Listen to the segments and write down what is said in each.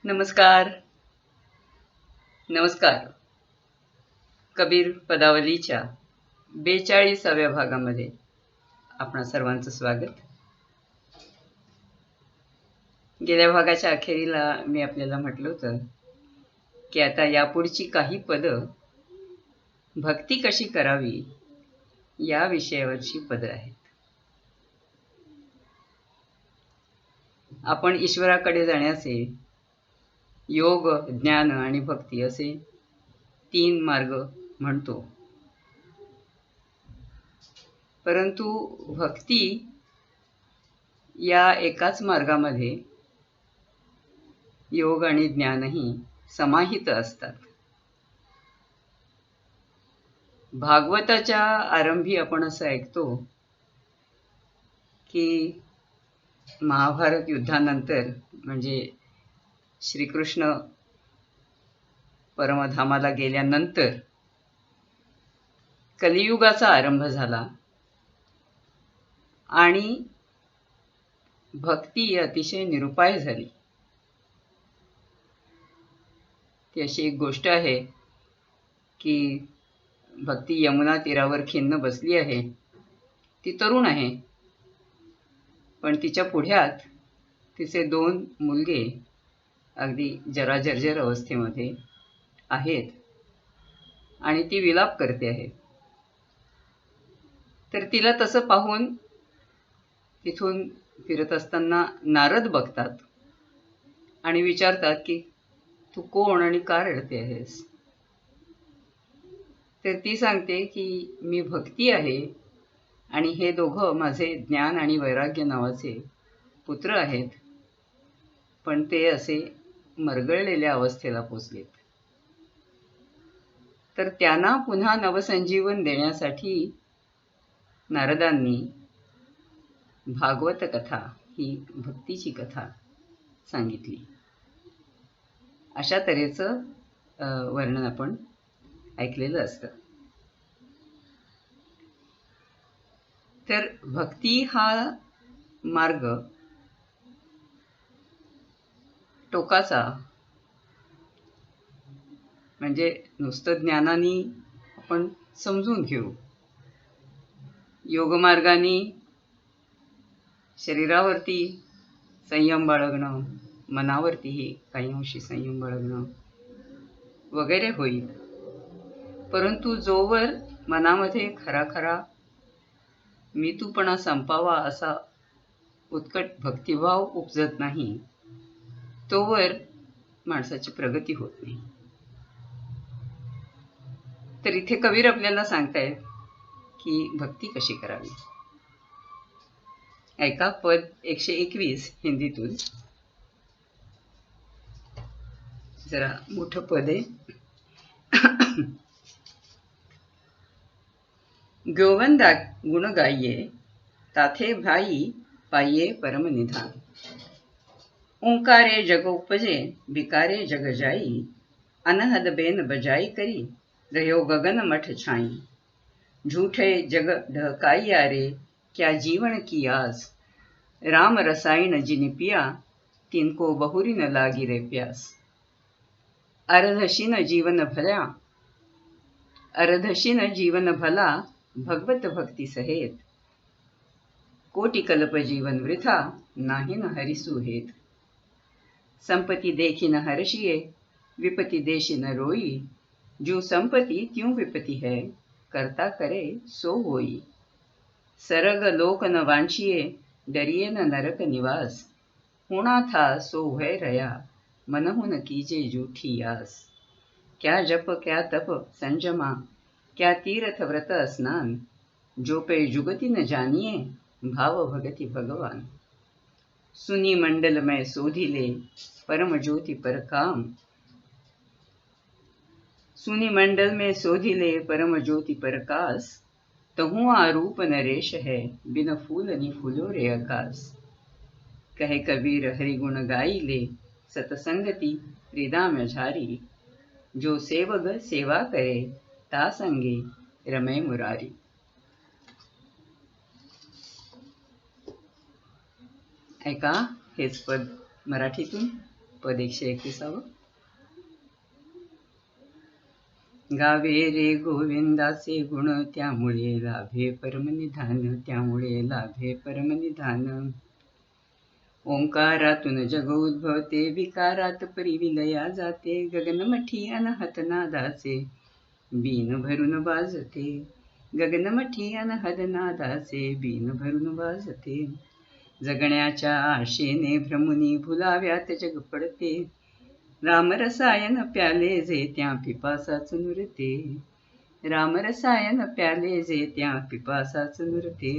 नमस्कार. नमस्कार. कबीर पदावलीच्या 42व्या भागामध्ये आपणा सर्वांचं स्वागत. गेल्या भागाच्या अखेरीला मी आपल्याला म्हटलं होतं की आता यापुढची काही पदं भक्ती कशी करावी या विषयावरची पदं आहेत. आपण ईश्वराकडे जाण्याचे योग, ज्ञान आणि भक्ती असे 3 मार्ग म्हणतो. परंतु भक्ती या एकाच मार्गामध्ये योग आणि ज्ञानही समाहित असतात. भागवताच्या आरंभी आपण असं ऐकतो की महाभारत युद्धानंतर म्हणजे श्रीकृष्ण परमधामाला गेल्यानंतर कलियुगाचा आरंभ झाला आणि भक्ती अतिशय निरुपाय झाली. ती अशी एक गोष्ट आहे की भक्ती यमुना तीरावर खिन्न बसली आहे. ती तरुण आहे, पण तिच्या पुढ्यात तिचे 2 मुलगे अगदी जराजर्जर अवस्थेमध्ये आहेत आणि ती विलाप करते आहे. तर तिला तसं पाहून तिथून फिरत असताना नारद बघतात आणि विचारतात की तू कोण आणि का रडते आहेस? तर ती सांगते की मी भक्ती आहे आणि हे दोघं माझे ज्ञान आणि वैराग्य नावाचे पुत्र आहेत, पण ते असे मरगळलेल्या अवस्थेला पोचलेत. तर त्यांना पुन्हा नवसंजीवन देण्यासाठी नारदांनी भागवत कथा ही भक्तीची कथा सांगितली. अशा तऱ्हेचं वर्णन आपण ऐकलेलं असतं. तर भक्ती हा मार्ग टोकाचा, म्हणजे नुसतं ज्ञानाने आपण समजून घेऊ, योगमार्गाने शरीरावरती संयम बाळगणं, मनावरतीही काही अंशी संयम बाळगणं वगैरे होईल. परंतु जोवर मनामध्ये खरा खरा मीतूपणा संपावा असा उत्कट भक्तिभाव उपजत नाही, तोवर माणसाची प्रगती होत नाही. तर इथे कबीर आपल्याला सांगतायत की भक्ती कशी करावी. ऐका पद 121 हिंदीतून. जरा मोठं पद आहे. गोवंदा गुण गाइये ताथे भाई पाइये परम निधान. ओंकारे जग उपजे बिकारे जग जाई. अनहद बेन बजाई करी रहो गगन मठ छाई. झूठे जग ढहकाइया रे क्या जीवन की आस. राम रसायन जिन पिया तिनको बहुरी न लागी रे प्यास. अर्धशीन जीवन भल्या अर्धशीन जीवन भला भगवत भक्ति सहेत. कोटि कल्प जीवन वृथा नाही न हरिसु हेत. संपत्ति देखी न हर्षिये विपत्ति देशी न रोई. जो संपत्ति त्यों विपत्ति है करता करे सो होई. सरग लोक न वांछिये डरिये न नरक निवास. होना था सो भय रया मनहु न कीजे जूठी आस. क्या जप क्या तप संजमा क्या तीर्थ व्रत स्नान. जो पे जुगति न जानिए भाव भगति भगवान. सुनी मंडल में सोधिले परम ज्योति पर काम. सुनी मंडल में सोधिले परम ज्योति प्रकाश. तहु आरूप नरेश है बिन फूल नि फूलो रे आकाश. कहे कबीर हरिगुण गाई ले सतसंगति हृदय में झारी. जो सेवग सेवा करे ता संगे रमे मुरारी. ऐका हेच पद मराठीतून. पद 121. गावे रे गोविंदाचे गुण, त्यामुळे लाभे परमनिधान, त्यामुळे लाभे परमनिधान. ओंकारातून जग उद्भवते, विकारात परिविलया जाते, गगनमठी अनहत नादाचे बीन भरून वाजते, गगनमठी अनहद नादाचे बीन भरून वाजते. जगण्याच्या आशेने भ्रमुनी भुलाव्यात जग पडते, रामरसायन प्याले जे त्या पिपासाच नुरते, रामरसायन प्याले जे त्या पिपासाच नुरते.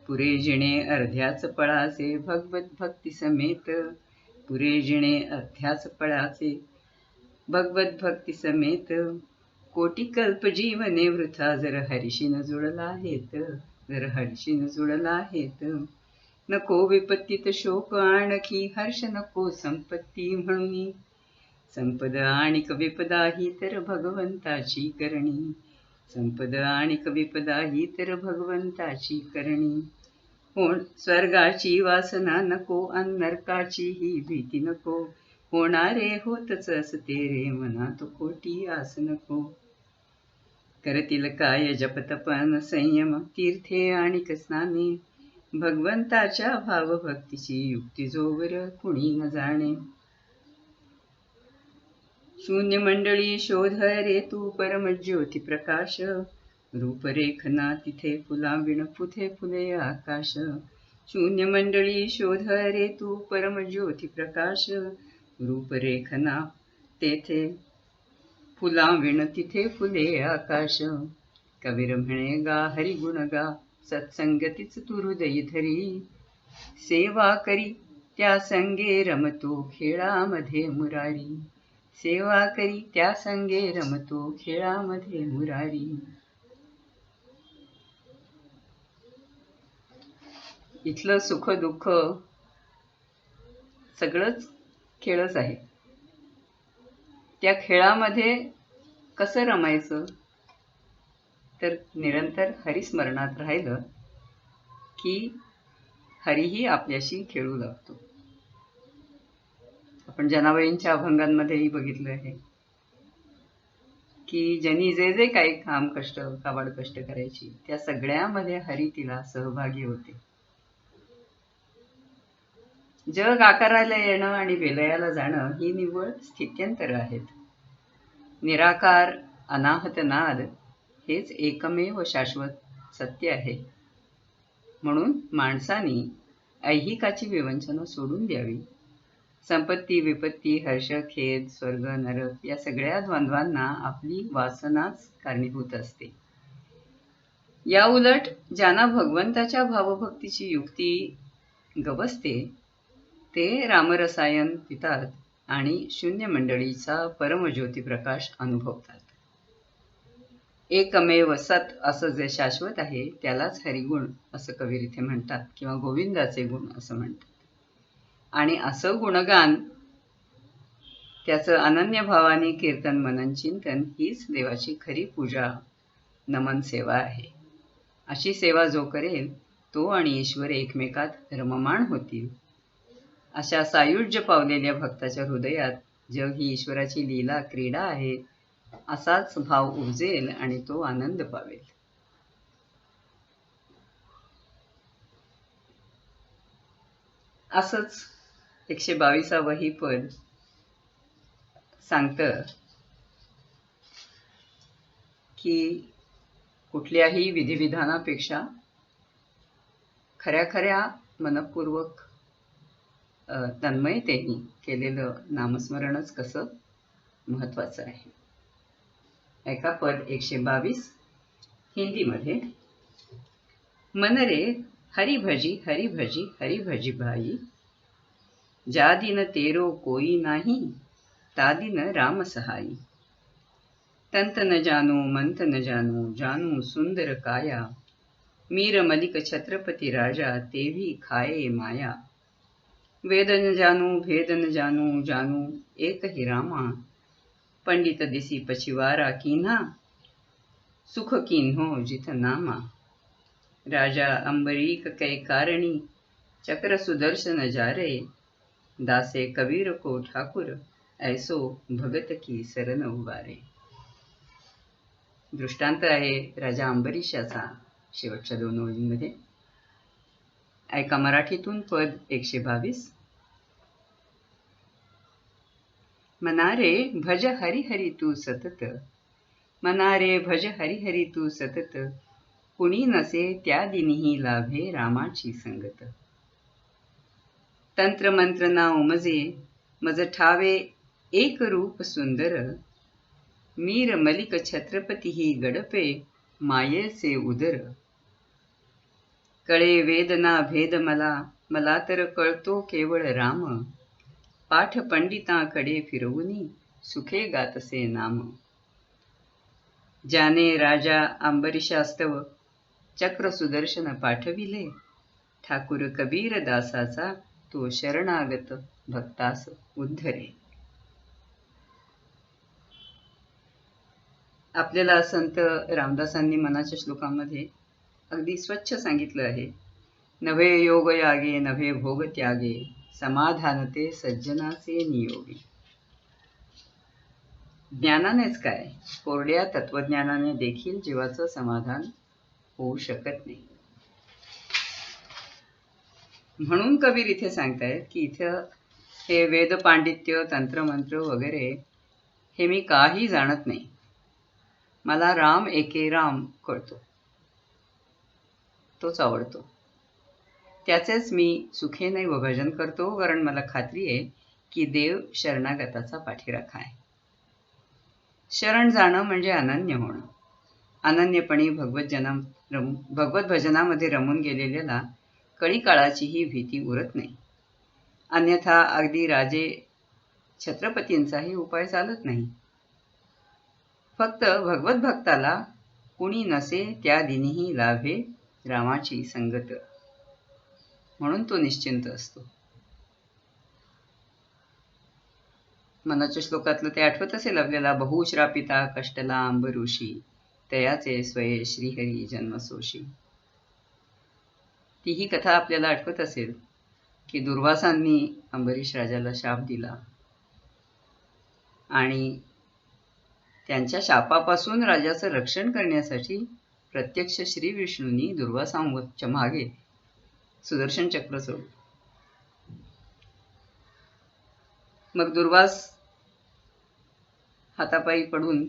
पुरे जिणे अर्ध्याच पळाचे भगवत भक्ती समेत, पुरे जिणे अर्ध्याच पळाचे भगवत भक्ती समेत. कोटी कल्प जीवने वृथा, जर हरिशीन जुळला आहेत, जर हरिशीन जुळला आहेत. नको विपत्तीत शोक आणखी, हर्ष नको संपत्ती म्हणून, संपद आणिक विपदा ही तर भगवंताची करणी, संपद आणिक विपदा ही तर भगवंताची करणी. स्वर्गाची वासना नको, अन नरकाची ही भीती नको, होणारे होतच असते रे मनात कोटी आस नको. करतील काय जपतपन संयम, तीर्थे आणिक स्नाने, भगवंताच्या भावभक्तीची युक्ती जोवर कुणी न जाणे. शून्य मंडळी शोध रे तू परमज्योती प्रकाश, रूपरेखना तिथे फुलांविण फुथे फुले आकाश. शून्य मंडळी शोध रे तू परमज्योती प्रकाश, रूपरेखना तेथे फुलांविण तिथे फुले आकाश. कबीर म्हणे गा हरी गुण गा, सत्संगतीच तू हृदयी धरी, सेवा करी त्या संगे रमतो खेळामध्ये मुरारी, सेवा करी त्या संगे रमतो खेळामध्ये मुरारी. इथलं सुख दुःख सगळंच खेळच आहे. त्या खेळामध्ये कसं रमायचं, तर निरंतर हरिस्मरणात राहिलं की हरिही आपल्याशी खेळू लागतो. आपण जनाबाईंच्या अभंगांमध्येही बघितलं आहे की ज्यांनी जे जे काही काम काबाड कष्ट करायची, त्या सगळ्यामध्ये हरी तिला सहभागी होते. जग आकाराला येणं आणि विलयाला जाणं ही निव्वळ स्थित्यंतर आहेत. निराकार अनाहत नाद हेच एकमेव शाश्वत सत्य आहे. म्हणून माणसाने ऐहिकाची विवंचना सोडून द्यावी. संपत्ती विपत्ती हर्ष खेद स्वर्ग नरक या सगळ्या द्वंद्वांना आपली वासनाच कारणीभूत असते. या उलट ज्यांना भगवंताच्या भावभक्तीची युक्ती गवसते ते रामरसायन पितात आणि शून्य मंडळीचा परमज्योती प्रकाश अनुभवतात. एकमेव सत असं जे शाश्वत आहे त्यालाच हरिगुण असं कबीर इथे म्हणतात, किंवा गोविंदाचे गुण असं म्हणतात. आणि असं गुणगान, त्याचं अनन्य भावाने कीर्तन मनन चिंतन हीच देवाची खरी पूजा नमन सेवा आहे. अशी सेवा जो करेल तो आणि ईश्वर एकमेकात रममाण होतील. अशा सायुज्य पावलेल्या भक्ताच्या हृदयात जग ही ईश्वराची लीला क्रीडा आहे असाच भाव उपजेल आणि तो आनंद पावेल. असंच 122 ही पद सांगतं की कुठल्याही विधिविधानापेक्षा खऱ्या मनपूर्वक तन्मयतेने केलेलं नामस्मरणच कसं महत्वाचं आहे. ऐका पद 122 हिंदीमध्ये. मन रे हरि भजी हरि भजी हरि भजी भाई, जा दिन तेरो कोई नाही, ता दिन राम सहाई. तंत न जानो मंत न जानो, जानू सुंदर काया, मीर मलिक छत्रपति राजा, तेवी खाए माया. वेद न जानू भेद न जानू, जानू एक ही रामा, पंडित दिसी पछिवारा कीन्हा, सुख कीन्हो जिथ नामा. राजा अंबरीक कै कारणी, चक्र सुदर्शन जारे, दासे कबीर को ठाकुर, ऐसो भगत की सरन उबारे. दृष्टांत आहे राजा अंबरीशाचा शेवटच्या 2 ओळींमध्ये. ऐका मराठीतून पद 122. मनारे भज हरी हरी तू सतत, मनारे भज हरी हरी तू सतत, कुणी नसे त्या दिनीही लाभे रामाची संगत. तंत्र मंत्र ना उमजे, मज ठावे एक रूप सुंदर, मीर मलिक छत्रपती ही गडपे मायेचे उदर. कळे वेदना भेद मला, मला तर कळतो केवळ राम, पाठ पंडितांकडे फिरवुनी सुखे गातसे नाम. ज्याने राजा अंबरीशास्तव चक्र सुदर्शन पाठविले, ठाकूर कबीर दासाचा तो शरणागत भक्तास उद्धरे. आपल्याला संत रामदासांनी मनाच्या श्लोकांमध्ये अगदी स्वच्छ सांगितलं आहे. नभे योग यागे, नभे भोग त्यागे, समाधानते सज्जनाचे नियोगी. ज्ञानानेच काय, कोरड्या तत्वज्ञानाने देखील जीवाचं समाधान होऊ शकत नाही. म्हणून कबीर इथे सांगतायत की इथं हे वेद पांडित्य, तंत्रमंत्र वगैरे हे मी काही जाणत नाही. मला राम एके राम कळतो, तोच आवडतो. त्याचेच मी सुखेने भजन करतो, कारण मला खात्री आहे की देव शरणागताचा पाठीराखा आहे. शरण जाणं म्हणजे अनन्य होणं. अनन्यपणी भगवत भजनामध्ये रमून गेलेल्याला कळी काळाचीही भीती उरत नाही. अन्यथा अगदी राजे छत्रपतींचाही उपाय चालत नाही. फक्त भगवत भक्ताला कुणी नसे त्या दिनीही लाभे रामाची संगत, म्हणून तो निश्चिंत असतो. मनाच्या श्लोकातलं ते आठवत असेल आपल्याला. बहुश्रापिता कष्टला अंबऋषी, तयाचे स्वये श्रीहरी जन्मसोशी. तीही कथा आपल्याला आठवत असेल की दुर्वासांनी अंबरीश राजाला शाप दिला आणि त्यांच्या शापापासून राजाचं रक्षण करण्यासाठी प्रत्यक्ष श्री विष्णूंनी दुर्वासांच्या मागे सुदर्शन चक्र सोडलं. मग दुर्वास हातापायी पडून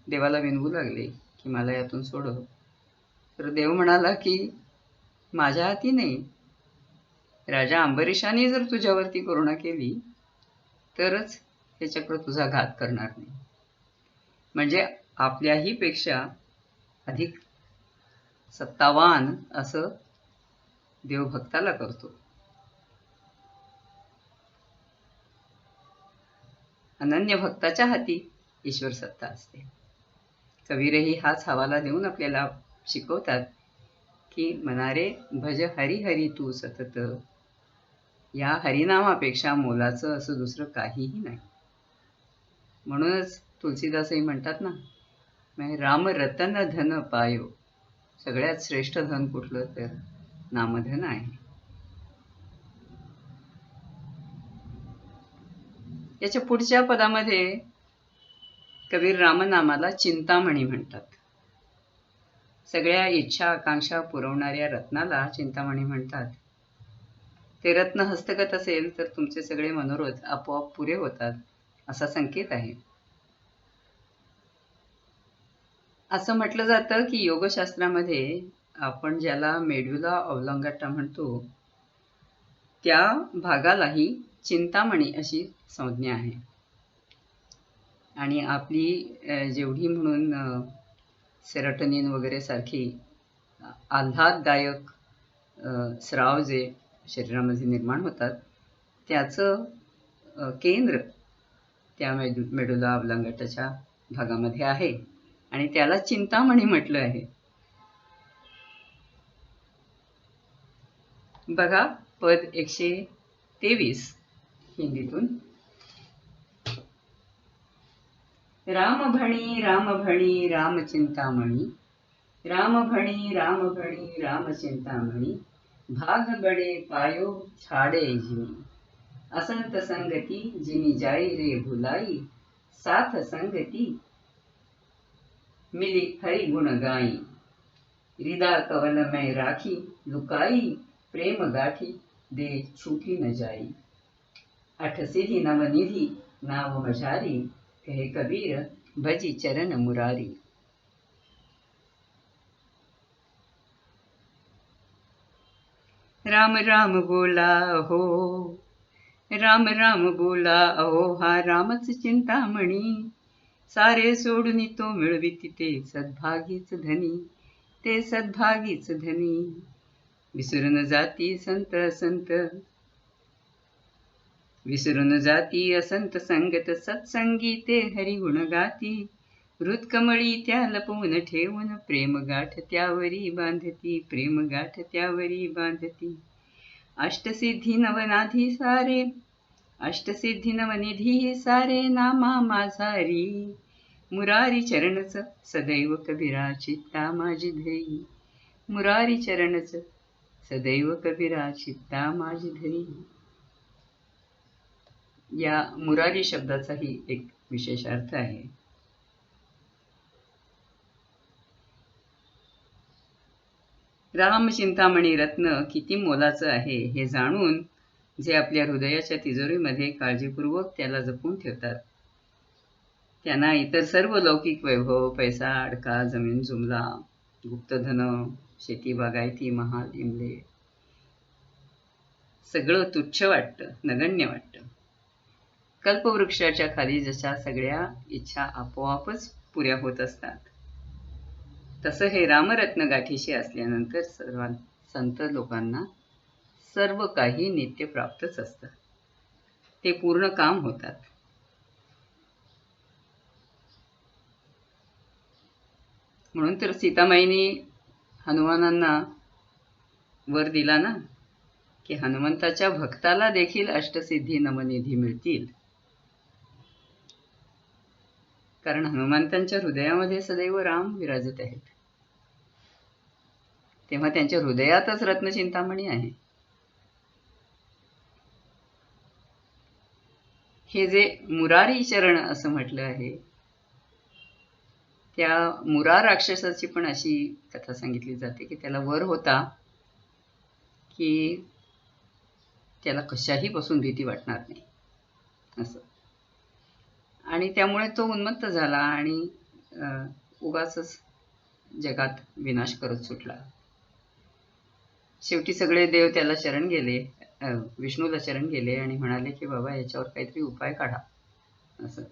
देवाला विनवू लागले की मला यातून सोडव. तर देव म्हणाला की माझ्या हाती नाही, राजा अंबरीशाने जर तुझ्यावरती करुणा केली तरच हे चक्र तुझा घात करणार नाही. म्हणजे आपल्याही पेक्षा अधिक सत्तावान असं देव भक्ताला करतो. अनन्य भक्ताच्या हाती ईश्वर सत्ता असते. कबीरही हाच हवाला देऊन आपल्याला शिकवतात की मनारे भज हरी हरी तू सतत. या हरिनामापेक्षा मोलाचं असं दुसरं काहीही नाही. म्हणूनच तुलसीदासही म्हणतात ना, राम रतन धन पायो. सगळ्यात श्रेष्ठ धन कुठलं तर नामधन आहे. याच्या पुढच्या पदामध्ये कबीर रामनामाला चिंतामणी म्हणतात. सगळ्या इच्छा आकांक्षा पुरवणाऱ्या रत्नाला चिंतामणी म्हणतात. ते रत्न हस्तगत असेल तर तुमचे सगळे मनोरथ आपोआप पुरे होतात असा संकेत आहे. असं म्हटलं जातं की योगशास्त्रामध्ये आपण ज्याला मेडुला ऑब्लांगाटा म्हणतो त्या भागालाही चिंतामणी अशी संज्ञा आहे. आणि आपली जेवढी म्हणून सेरोटोनिन वगैरे सारखी आल्हाददायक स्राव जे शरीरामध्ये निर्माण होतात त्याचं केंद्र त्या मेडुला ऑब्लांगाटाच्या भागामध्ये आहे आणि त्याला चिंतामणी म्हटलं आहे. बघा पद 123 हिंदीतून. राम भणी राम भणी राम चिंतामणी, राम भणी राम भणी राम चिंतामणी, भाग बडे पायो छाड़े जिनी. असंत संगती जिनी जाई रे भुलाई, साथ संगती मिली हरि गुण गाई, हृदय कवल में राखी लुकाई, प्रेम गाठी दे छूटी न जाई, अठ सिद्धि नवनिधि नाव मझारी, कहे कबीर भजी चरण मुरारी। राम राम बोला हो, राम राम बोला अहो हा रामच चिंतामणी, सारे सोडून तो मिळवित ते सद्भागीच धनी, ते सद्भागीच धनी, विसरून जाती संत असंत, विसरून जाती असंत संगत, सत्संगी ते हरिगुण गाती, हृदकमळी त्या लपवून ठेवून, प्रेम गाठ त्यावरी बांधती, प्रेम गाठ त्यावरी बांधती, अष्टसिद्धी नवनाधी सारे, अष्टसिद्धी नवनिधी सारे नामा माझारी, मुरारी चरणच सदैव कबीरा चित्ता माझी धरी, मुरारी चरणच सदैव कबीरा चित्ता माझी धरी। या मुरारी शब्दाचाही एक विशेष अर्थ आहे। राम चिंतामणी रत्न किती मोलाचं आहे हे जाणून जे आपल्या हृदयाच्या तिजोरीमध्ये काळजीपूर्वक त्याला जपून ठेवतात, त्यांना इतर सर्व लौकिक वैभव, पैसा, अडका, जमीन जुमला, गुप्तधन, शेती बागायती, महाल, इमले सगळं तुच्छ वाटतं, नगण्य वाटतं। कल्पवृक्षाच्या खाली जशा सगळ्या इच्छा आपोआपच पुऱ्या होत असतात, तसं हे रामरत्न गाठीशी असल्यानंतर सर्व संत लोकांना सर्व काही नित्य प्राप्तच असतं, ते पूर्ण काम होतात। म्हणून तर सीतामाईनी हनुमानांना वर दिला ना, की हनुमंताच्या भक्ताला देखील अष्टसिद्धी नवनिधी मिळतील, कारण हनुमंतांच्या हृदयामध्ये सदैव राम विराजत आहेत, तेव्हा त्यांच्या हृदयातच रत्नचिंतामणी आहे। हे जे मुरारी चरण असं म्हटलं आहे, त्या मुरार राक्षसाची पण अशी कथा सांगितली जाते की त्याला वर होता की त्याला कशाही पासून भीती वाटणार नाही असं, आणि त्यामुळे तो उन्मत्त झाला आणि उगाचच जगात विनाश करत सुटला। शेवटी सगळे देव त्याला शरण गेले, विष्णूला शरण गेले आणि म्हणाले की बाबा याच्यावर काहीतरी उपाय काढा असं।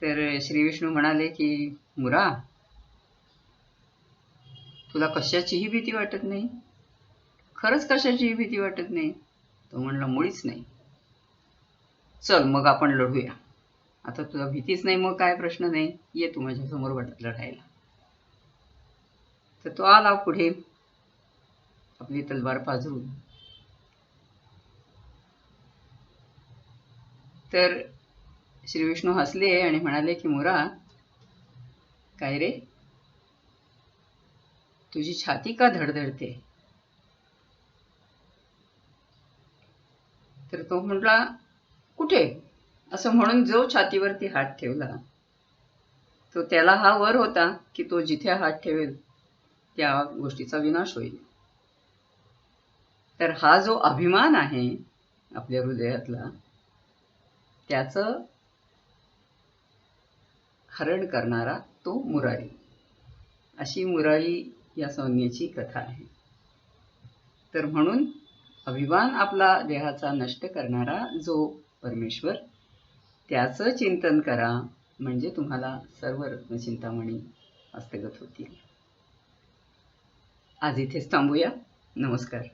तर श्री विष्णू म्हणाले की मुरा, तुला कशाचीही भीती वाटत नाही? खरंच कशाचीही भीती वाटत नाही? तो म्हणला मुळीच नाही। चल मग आपण लढूया, आता तुला भीतीच नाही मग काय प्रश्न नाही, ये तू माझ्या समोर लढायला। तर तो आला पुढे आपली तलवार पाजरून। तर श्री विष्णू हसले आणि म्हणाले की मुरा, काय रे, तुझी छाती का धडधडते? तर तो म्हटला कुठे, असं म्हणून जो छातीवरती हात ठेवला तो त्याला हा वर होता की तो जिथे हात ठेवेल त्या गोष्टीचा विनाश होईल। तर हा जो अभिमान आहे आपल्या हृदयातला, त्याचं हरण करणारा तो मुरारी, अशी मुरारी या संज्ञेची कथा आहे। तर म्हणून अभिमान आपला देहाचा नष्ट करणारा जो परमेश्वर, त्याचं चिंतन करा, म्हणजे तुम्हाला सर्व रत्नचिंतामणी हस्तगत होतील। आज इथेच थांबूया। नमस्कार।